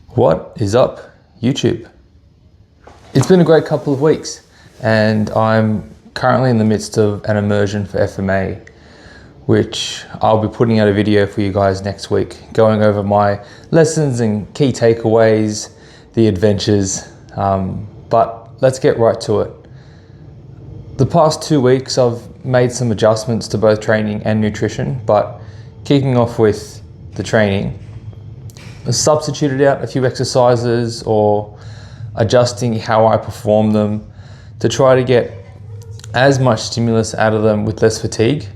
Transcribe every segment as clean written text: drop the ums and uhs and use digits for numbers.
What is up, YouTube? It's been a great couple of weeks, and I'm currently in the midst of an immersion for FMA, which I'll be putting out a video for you guys next week, going over my lessons and key takeaways, the adventures, but let's get right to it. The past 2 weeks I've made some adjustments to both training and nutrition, but kicking off with the training, I substituted out a few exercises or adjusting how I perform them to try to get as much stimulus out of them with less fatigue.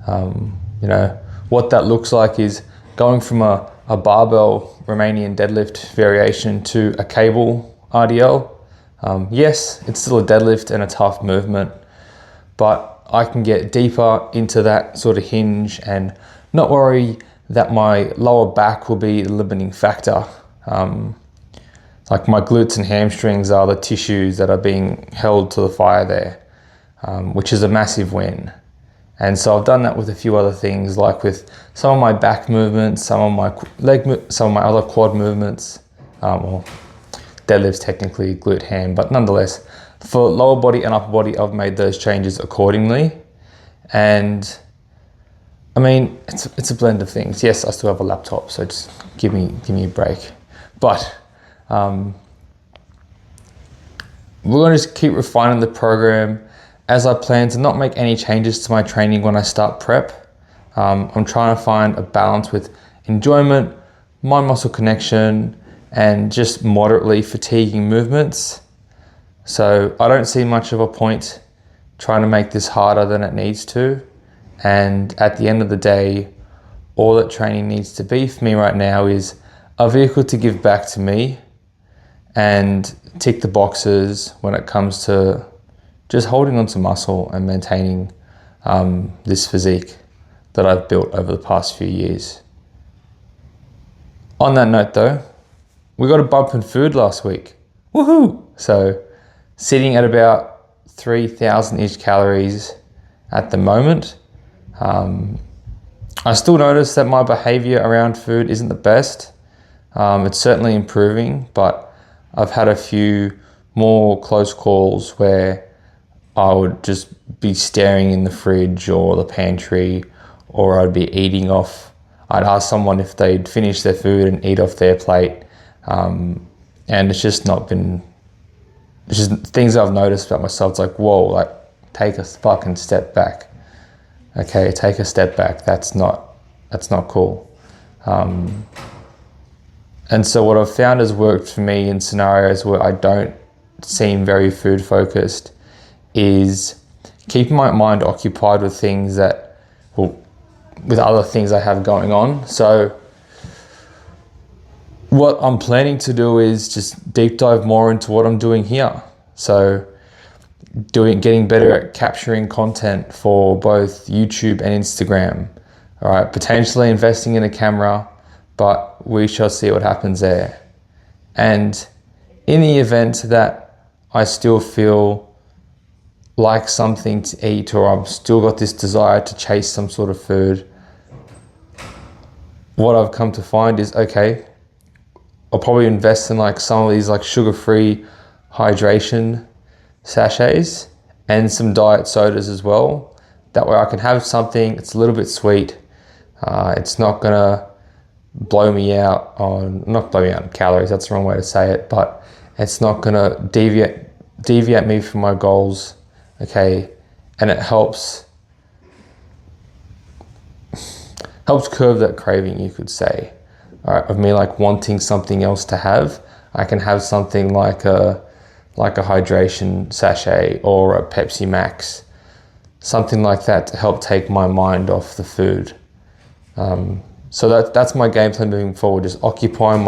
What that looks like is going from a barbell Romanian deadlift variation to a cable RDL. Yes, it's still a deadlift and a tough movement, but I can get deeper into that sort of hinge and not worry that my lower back will be the limiting factor. Like my glutes and hamstrings are the tissues that are being held to the fire there, which is a massive win. And so I've done that with a few other things, like with some of my back movements, some of my some of my other quad movements, or deadlifts technically, glute ham, but nonetheless, for lower body and upper body, I've made those changes accordingly. And I mean, it's a blend of things. Yes, I still have a laptop, so just give me a break. But we're going to just keep refining the program as I plan to not make any changes to my training when I start prep. I'm trying to find a balance with enjoyment, mind-muscle connection, and just moderately fatiguing movements. So I don't see much of a point trying to make this harder than it needs to. And at the end of the day, all that training needs to be for me right now is a vehicle to give back to me and tick the boxes when it comes to just holding on to muscle and maintaining this physique that I've built over the past few years. On that note though, we got a bump in food last week. Woohoo! So sitting at about 3,000-ish calories at the moment. I still notice that my behavior around food isn't the best. It's certainly improving, but I've had a few more close calls where I would just be staring in the fridge or the pantry, or I'd be eating off. I'd ask someone if they'd finish their food and eat off their plate. And it's just not been, it's just things I've noticed about myself. It's like, whoa, like take a fucking step back. Okay, take a step back. That's not cool. And so what I've found has worked for me in scenarios where I don't seem very food focused is keeping my mind occupied with things that, well, with other things I have going on. So what I'm planning to do is just deep dive more into what I'm doing here. So getting better at capturing content for both YouTube and Instagram. All right, potentially investing in a camera, but we shall see what happens there. And in the event that I still feel like something to eat, or I've still got this desire to chase some sort of food, what I've come to find is, okay, I'll probably invest in like some of these like sugar-free hydration sachets and some diet sodas as well. That way I can have something, it's a little bit sweet. It's not gonna blow me out not blow me out in calories, that's the wrong way to say it, but it's not gonna deviate me from my goals, okay? And it helps curb that craving, you could say, all right, of me like wanting something else to have. I can have something like a hydration sachet or a Pepsi Max, something like that to help take my mind off the food. So that's my game plan moving forward, just occupying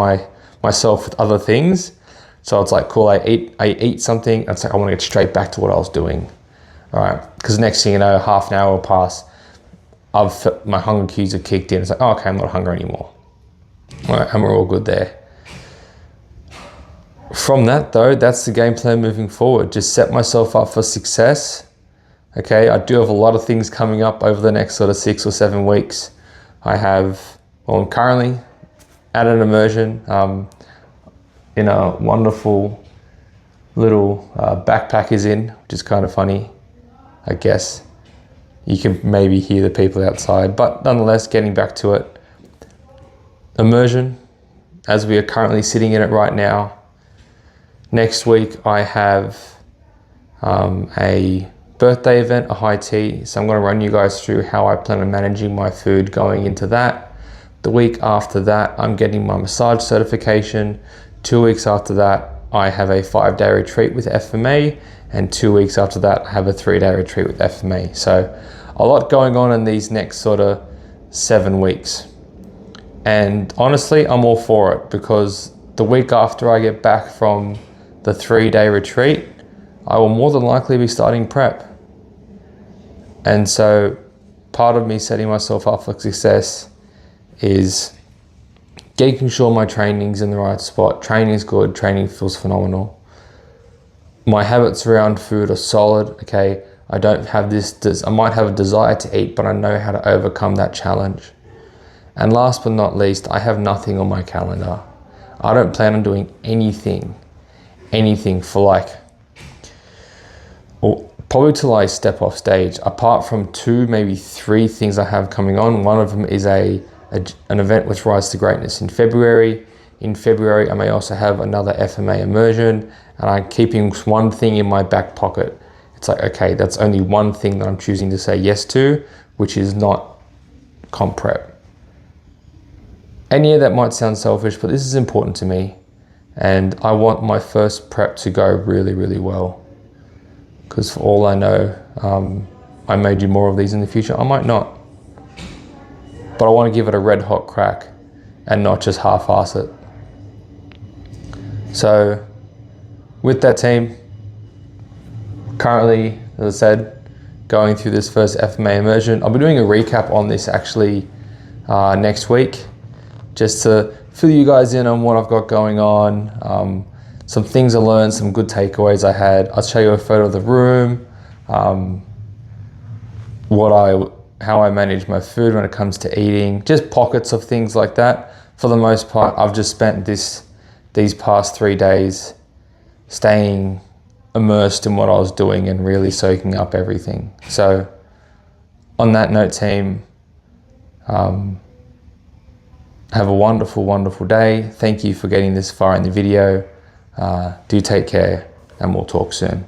myself with other things. So it's like, cool, I eat something, it's like I want to get straight back to what I was doing. All right, because next thing you know, half an hour will pass, my hunger cues have kicked in. It's like, oh, okay, I'm not hungry anymore. All right, and we're all good there. From that though, that's the game plan moving forward. Just set myself up for success. Okay, I do have a lot of things coming up over the next sort of 6 or 7 weeks. I'm currently at an immersion in a wonderful little backpack is in, which is kind of funny, I guess. You can maybe hear the people outside, but nonetheless, getting back to it. Immersion, as we are currently sitting in it right now. Next week, I have a birthday event, a high tea. So I'm going to run you guys through how I plan on managing my food going into that. The week after that, I'm getting my massage certification. 2 weeks after that, I have a 5-day retreat with FMA. And 2 weeks after that, I have a 3-day retreat with FMA. So a lot going on in these next sort of 7 weeks. And honestly, I'm all for it, because the week after I get back from the 3-day retreat, I will more than likely be starting prep. And so part of me setting myself up for success is making sure my training's in the right spot. Training's good, training feels phenomenal. My habits around food are solid, okay? I don't have I might have a desire to eat, but I know how to overcome that challenge. And last but not least, I have nothing on my calendar. I don't plan on doing anything for probably till I step off stage, apart from 2, maybe 3 things I have coming on. One of them is an event with Rise to Greatness in February. In February, I may also have another FMA immersion, and I'm keeping one thing in my back pocket. It's like, okay, that's only one thing that I'm choosing to say yes to, which is not comp prep. And yeah, that might sound selfish, but this is important to me. And I want my first prep to go really, really well. Because for all I know, I may do more of these in the future. I might not. But I want to give it a red hot crack and not just half-ass it. So with that team, currently, as I said, going through this first FMA immersion. I'll be doing a recap on this actually next week, just to fill you guys in on what I've got going on. Some things I learned, some good takeaways I had. I'll show you a photo of the room, how I manage my food when it comes to eating, just pockets of things like that. For the most part, I've just spent these past 3 days staying immersed in what I was doing and really soaking up everything. So on that note, team, have a wonderful, wonderful day. Thank you for getting this far in the video. Do take care, and we'll talk soon.